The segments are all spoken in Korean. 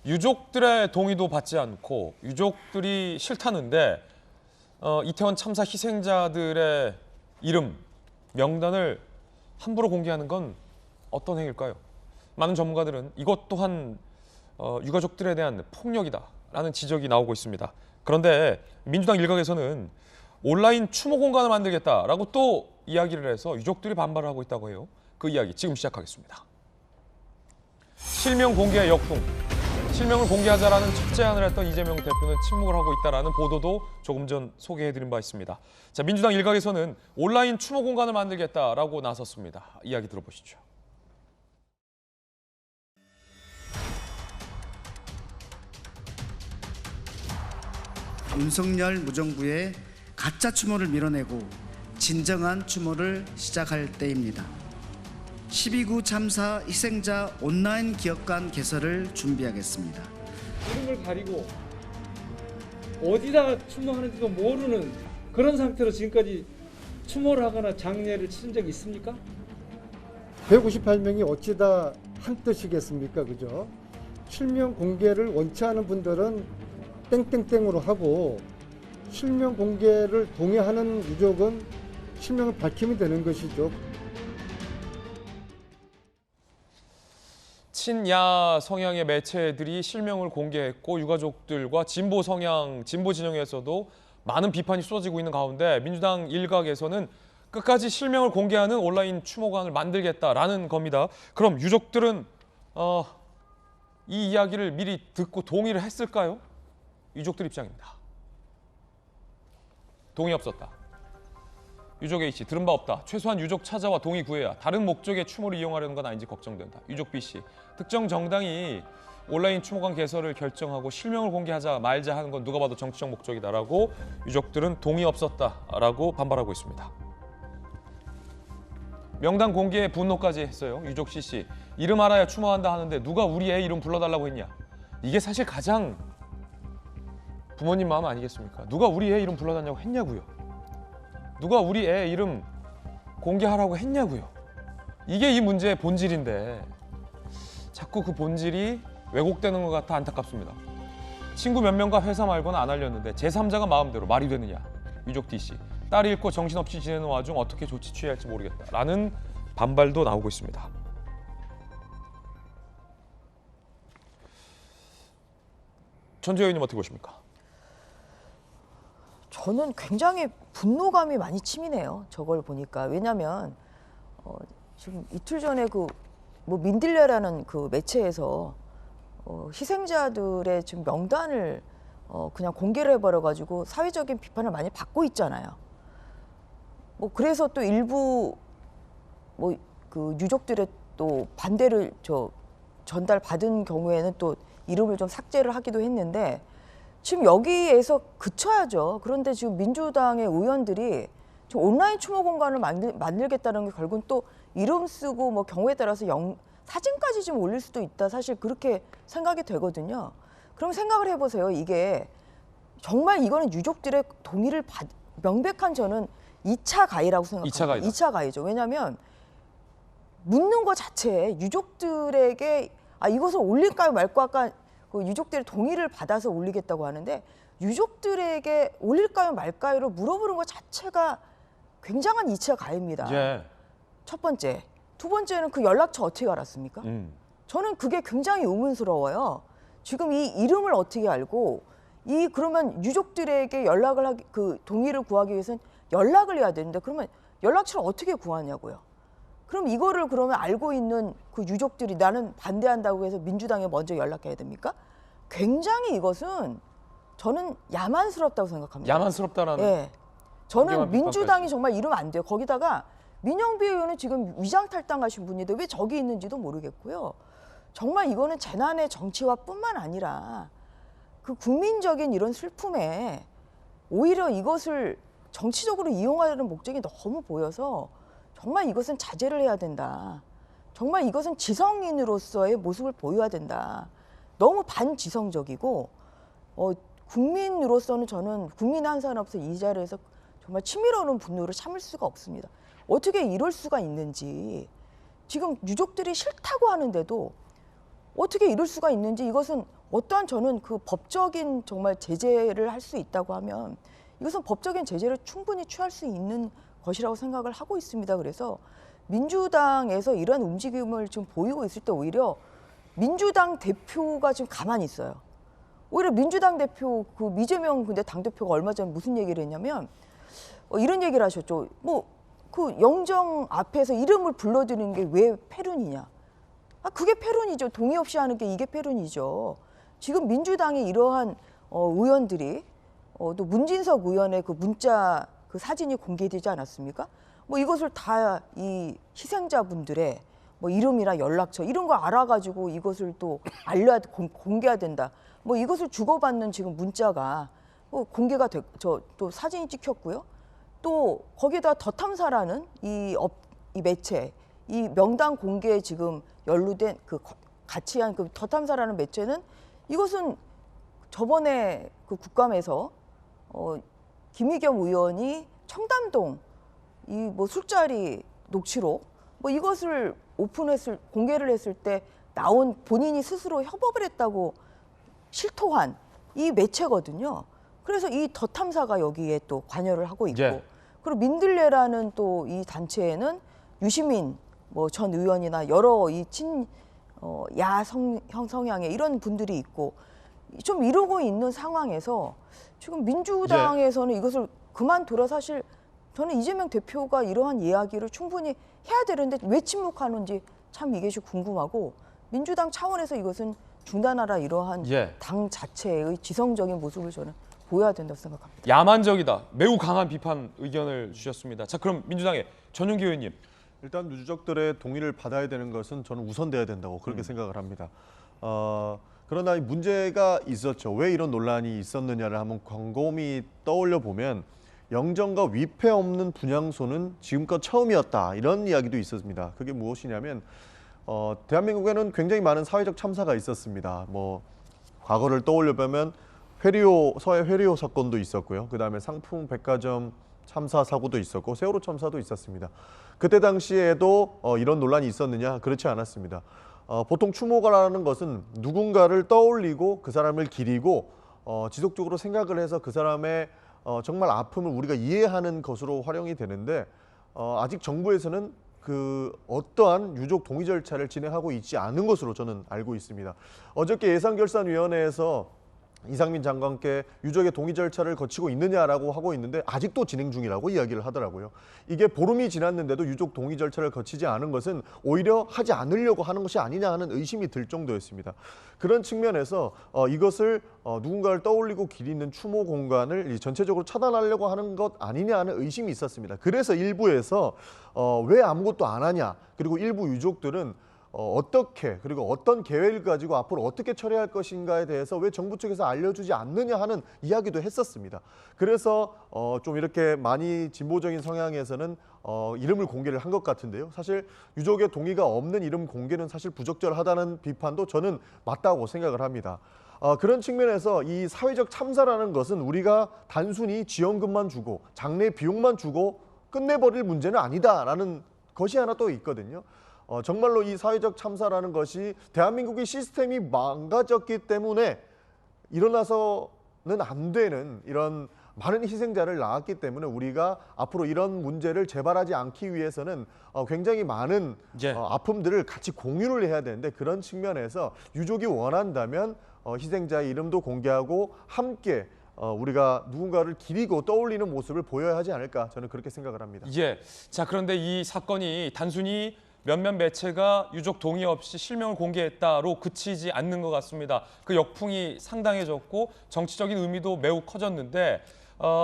유족들의 동의도 받지 않고 유족들이 싫다는데 이태원 참사 희생자들의 이름, 명단을 함부로 공개하는 건 어떤 행위일까요? 많은 전문가들은 이것 또한 유가족들에 대한 폭력이다라는 지적이 나오고 있습니다. 그런데 민주당 일각에서는 온라인 추모 공간을 만들겠다라고 또 이야기를 해서 유족들이 반발을 하고 있다고 해요. 그 이야기 지금 시작하겠습니다. 실명 공개의 역풍. 실명을 공개하자라는 첫 제안을 했던 이재명 대표는 침묵을 하고 있다라는 보도도 조금 전 소개해드린 바 있습니다. 자, 민주당 일각에서는 온라인 추모 공간을 만들겠다라고 나섰습니다. 이야기 들어보시죠. 윤석열 무정부의 가짜 추모를 밀어내고 진정한 추모를 시작할 때입니다. 12구 참사 희생자 온라인 기억관 개설을 준비하겠습니다. 이름을 가리고 어디다가 추모하는지도 모르는 그런 상태로 지금까지 추모를 하거나 장례를 치른 적이 있습니까? 158명이 어찌다 한 뜻이겠습니까? 그죠? 실명 공개를 원치 않은 분들은 땡땡땡으로 하고 실명 공개를 동의하는 유족은 실명을 밝히면 되는 것이죠. 친야 성향의 매체들이 실명을 공개했고 유가족들과 진보 성향, 진보 진영에서도 많은 비판이 쏟아지고 있는 가운데 민주당 일각에서는 끝까지 실명을 공개하는 온라인 추모관을 만들겠다라는 겁니다. 그럼 유족들은 이 이야기를 미리 듣고 동의를 했을까요? 유족들 입장입니다. 동의 없었다. 유족 A씨, 들은 바 없다. 최소한 유족 찾아와 동의 구해야 다른 목적의 추모를 이용하려는 건 아닌지 걱정된다. 유족 B씨, 특정 정당이 온라인 추모관 개설을 결정하고 실명을 공개하자 말자 하는 건 누가 봐도 정치적 목적이다라고 유족들은 동의 없었다라고 반발하고 있습니다. 명단 공개에 분노까지 했어요. 유족 C씨, 이름 알아야 추모한다 하는데 누가 우리 애 이름 불러달라고 했냐. 이게 사실 가장 부모님 마음 아니겠습니까? 누가 우리 애 이름 불러달라고 했냐고요. 누가 우리 애 이름 공개하라고 했냐고요. 이게 이 문제의 본질인데 자꾸 그 본질이 왜곡되는 것 같아 안타깝습니다. 친구 몇 명과 회사 말고는 안 알렸는데 제3자가 마음대로 말이 되느냐. 유족 D씨, 딸이 잃고 정신없이 지내는 와중 어떻게 조치 취해야 할지 모르겠다라는 반발도 나오고 있습니다. 전주혜 의원님 어떻게 보십니까? 저는 굉장히 분노감이 많이 치미네요. 저걸 보니까. 왜냐하면 지금 이틀 전에 뭐 민들레라는 그 매체에서 희생자들의 지금 명단을 그냥 공개를 해버려가지고 사회적인 비판을 많이 받고 있잖아요. 뭐 그래서 또 일부 뭐 그 유족들의 또 반대를 전달받은 경우에는 또 이름을 좀 삭제를 하기도 했는데. 지금 여기에서 그쳐야죠. 그런데 지금 민주당의 의원들이 지금 온라인 추모 공간을 만들겠다는 게 결국은 또 이름 쓰고 뭐 경우에 따라서 사진까지 좀 올릴 수도 있다. 사실 그렇게 생각이 되거든요. 그럼 생각을 해보세요. 이게 정말 이거는 유족들의 동의를 명백한 저는 2차 가해라고 생각합니다. 2차 가해다. 2차 가해죠. 왜냐하면 묻는 것 자체에 유족들에게 이것을 올릴까요 말까 아까 그 유족들의 동의를 받아서 올리겠다고 하는데 유족들에게 올릴까요 말까요로 물어보는 것 자체가 굉장한 2차 가해입니다. 예. 첫 번째. 두 번째는 그 연락처 어떻게 알았습니까? 저는 그게 굉장히 의문스러워요. 지금 이 이름을 어떻게 알고 그러면 유족들에게 그 동의를 구하기 위해서는 연락을 해야 되는데 그러면 연락처를 어떻게 구하냐고요. 그럼 이거를 그러면 알고 있는 그 유족들이 나는 반대한다고 해서 민주당에 먼저 연락해야 됩니까? 굉장히 이것은 저는 야만스럽다고 생각합니다. 야만스럽다라는. 네. 저는 민주당이 정말 이러면 안 돼요. 거기다가 민영비 의원은 지금 위장탈당하신 분인데 왜 저기 있는지도 모르겠고요. 정말 이거는 재난의 정치화뿐만 아니라 그 국민적인 이런 슬픔에 오히려 이것을 정치적으로 이용하려는 목적이 너무 보여서 정말 이것은 자제를 해야 된다. 정말 이것은 지성인으로서의 모습을 보여야 된다. 너무 반지성적이고 국민으로서는 저는 국민 한 사람 없어 이 자리에서 정말 치밀어오는 분노를 참을 수가 없습니다. 어떻게 이럴 수가 있는지. 지금 유족들이 싫다고 하는데도 어떻게 이럴 수가 있는지 이것은 어떠한 저는 그 법적인 정말 제재를 할 수 있다고 하면 이것은 법적인 제재를 충분히 취할 수 있는 것이라고 생각을 하고 있습니다. 그래서 민주당에서 이러한 움직임을 지금 보이고 있을 때 오히려 민주당 대표가 지금 가만히 있어요. 오히려 민주당 대표 그 이재명 근데 당대표가 얼마 전에 무슨 얘기를 했냐면 이런 얘기를 하셨죠. 뭐 그 영정 앞에서 이름을 불러드리는 게 왜 패륜이냐. 그게 패륜이죠. 동의 없이 하는 게 이게 패륜이죠. 지금 민주당의 이러한 의원들이 또 문진석 의원의 그 문자 그 사진이 공개되지 않았습니까? 뭐 이것을 다 이 희생자분들의 뭐 이름이나 연락처 이런 거 알아가지고 이것을 또 공개해야 된다. 뭐 이것을 주고받는 지금 문자가 공개가 또 사진이 찍혔고요. 또 거기에다 더 탐사라는 이 매체, 이 명단 공개에 지금 연루된 그 같이 한 그 더 탐사라는 매체는 이것은 저번에 그 국감에서 김의겸 의원이 청담동 이 뭐 술자리 녹취록 뭐 이것을 공개를 했을 때 나온 본인이 스스로 협업을 했다고 실토한 이 매체거든요. 그래서 이 더 탐사가 여기에 또 관여를 하고 있고 예. 그리고 민들레라는 또 이 단체에는 유시민 뭐 전 의원이나 여러 이 성향의 이런 분들이 있고 좀 이러고 있는 상황에서 지금 민주당에서는 이것을 그만둬라. 사실 저는 이재명 대표가 이러한 이야기를 충분히 해야 되는데 왜 침묵하는지 참 이게 좀 궁금하고 민주당 차원에서 이것은 중단하라 이러한 당 자체의 지성적인 모습을 저는 보여야 된다고 생각합니다. 야만적이다. 매우 강한 비판 의견을 주셨습니다. 자, 그럼 민주당의 전용기 의원님. 일단 유족들의 동의를 받아야 되는 것은 저는 우선돼야 된다고 그렇게 생각을 합니다. 그러나 문제가 있었죠. 왜 이런 논란이 있었느냐를 한번 곰곰이 떠올려 보면 영정과 위패 없는 분향소는 지금껏 처음이었다. 이런 이야기도 있었습니다. 그게 무엇이냐면 대한민국에는 굉장히 많은 사회적 참사가 있었습니다. 뭐 과거를 떠올려 보면 서해 회리오 사건도 있었고요. 그다음에 상품 백화점 참사 사고도 있었고 세월호 참사도 있었습니다. 그때 당시에도 이런 논란이 있었느냐? 그렇지 않았습니다. 보통 추모가라는 것은 누군가를 떠올리고 그 사람을 기리고 지속적으로 생각을 해서 그 사람의 정말 아픔을 우리가 이해하는 것으로 활용이 되는데 아직 정부에서는 그 어떠한 유족 동의 절차를 진행하고 있지 않은 것으로 저는 알고 있습니다. 어저께 예산결산위원회에서 이상민 장관께 유족의 동의 절차를 거치고 있느냐라고 하고 있는데 아직도 진행 중이라고 이야기를 하더라고요. 이게 보름이 지났는데도 유족 동의 절차를 거치지 않은 것은 오히려 하지 않으려고 하는 것이 아니냐 하는 의심이 들 정도였습니다. 그런 측면에서 이것을 누군가를 떠올리고 기리는 추모 공간을 전체적으로 차단하려고 하는 것 아니냐 하는 의심이 있었습니다. 그래서 일부에서 왜 아무것도 안 하냐, 그리고 일부 유족들은 어떻게 그리고 어떤 계획을 가지고 앞으로 어떻게 처리할 것인가에 대해서 왜 정부 측에서 알려주지 않느냐 하는 이야기도 했었습니다. 그래서 좀 이렇게 많이 진보적인 성향에서는 이름을 공개를 한 것 같은데요. 사실 유족의 동의가 없는 이름 공개는 사실 부적절하다는 비판도 저는 맞다고 생각을 합니다. 그런 측면에서 이 사회적 참사라는 것은 우리가 단순히 지원금만 주고 장례 비용만 주고 끝내버릴 문제는 아니다라는 것이 하나 또 있거든요. 정말로 이 사회적 참사라는 것이 대한민국의 시스템이 망가졌기 때문에 일어나서는 안 되는 이런 많은 희생자를 낳았기 때문에 우리가 앞으로 이런 문제를 재발하지 않기 위해서는 굉장히 많은 아픔들을 같이 공유를 해야 되는데 그런 측면에서 유족이 원한다면 희생자의 이름도 공개하고 함께 우리가 누군가를 기리고 떠올리는 모습을 보여야 하지 않을까 저는 그렇게 생각을 합니다. 자, 그런데 이 사건이 단순히 몇몇 매체가 유족 동의 없이 실명을 공개했다로 그치지 않는 것 같습니다. 그 역풍이 상당해졌고 정치적인 의미도 매우 커졌는데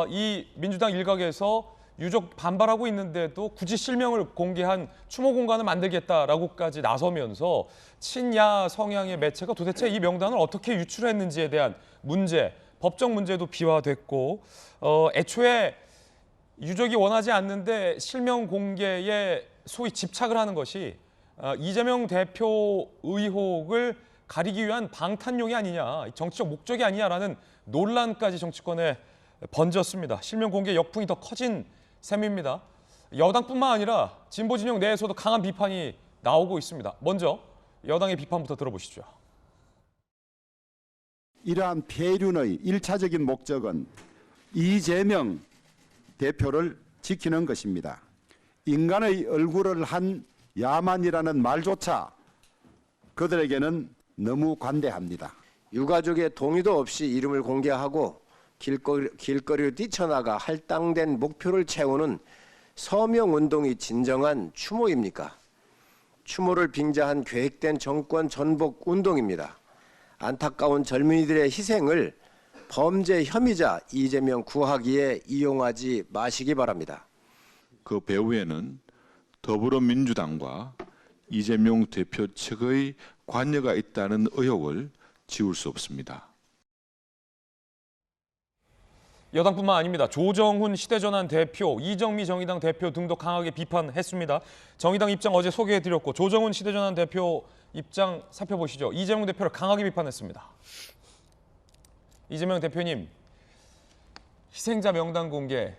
이 민주당 일각에서 유족 반발하고 있는데도 굳이 실명을 공개한 추모 공간을 만들겠다라고까지 나서면서 친야 성향의 매체가 도대체 이 명단을 어떻게 유출했는지에 대한 문제, 법적 문제도 비화됐고 애초에 유족이 원하지 않는데 실명 공개에 소위 집착을 하는 것이 이재명 대표 의혹을 가리기 위한 방탄용이 아니냐, 정치적 목적이 아니냐라는 논란까지 정치권에 번졌습니다. 실명 공개 역풍이 더 커진 셈입니다. 여당뿐만 아니라 진보 진영 내에서도 강한 비판이 나오고 있습니다. 먼저 여당의 비판부터 들어보시죠. 이러한 폐륜의 1차적인 목적은 이재명 대표를 지키는 것입니다. 인간의 얼굴을 한 야만이라는 말조차 그들에게는 너무 관대합니다. 유가족의 동의도 없이 이름을 공개하고 길거리로 뛰쳐나가 할당된 목표를 채우는 서명운동이 진정한 추모입니까? 추모를 빙자한 계획된 정권 전복 운동입니다. 안타까운 젊은이들의 희생을 범죄 혐의자 이재명 구하기에 이용하지 마시기 바랍니다. 그 배후에는 더불어민주당과 이재명 대표 측의 관여가 있다는 의혹을 지울 수 없습니다. 여당뿐만 아닙니다. 조정훈 시대전환 대표, 이정미 정의당 대표 등도 강하게 비판했습니다. 정의당 입장 어제 소개해드렸고 조정훈 시대전환 대표 입장 살펴보시죠. 이재명 대표를 강하게 비판했습니다. 이재명 대표님, 희생자 명단 공개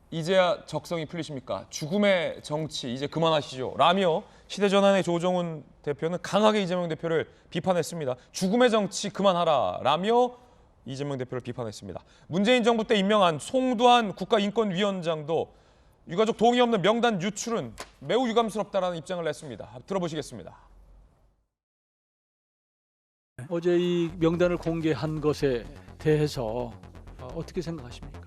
이제야 적성이 풀리십니까? 죽음의 정치 이제 그만하시죠. 라며 시대전환의 조정훈 대표는 강하게 이재명 대표를 비판했습니다. 죽음의 정치 그만하라 라며 이재명 대표를 비판했습니다. 문재인 정부 때 임명한 송두한 국가인권위원장도 유가족 동의 없는 명단 유출은 매우 유감스럽다라는 입장을 냈습니다. 들어보시겠습니다. 어제 이 명단을 공개한 것에 대해서 어떻게 생각하십니까?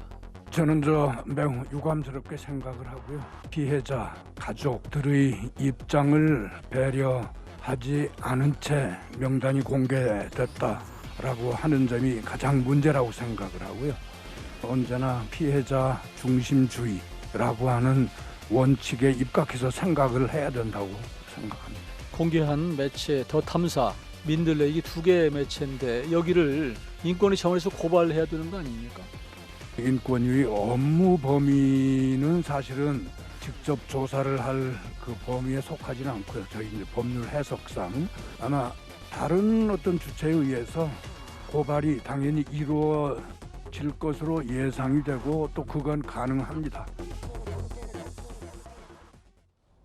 저는 매우 유감스럽게 생각을 하고요. 피해자 가족들의 입장을 배려하지 않은 채 명단이 공개됐다라고 하는 점이 가장 문제라고 생각을 하고요. 언제나 피해자 중심주의라고 하는 원칙에 입각해서 생각을 해야 된다고 생각합니다. 공개한 매체 더 탐사, 민들레 이게 두 개의 매체인데 여기를 인권위 차원에서 고발해야 되는 거 아닙니까? 인권위 업무 범위는 사실은 직접 조사를 할 그 범위에 속하지는 않고요. 저희 이제 법률 해석상 아마 다른 어떤 주체에 의해서 고발이 당연히 이루어질 것으로 예상이 되고 또 그건 가능합니다.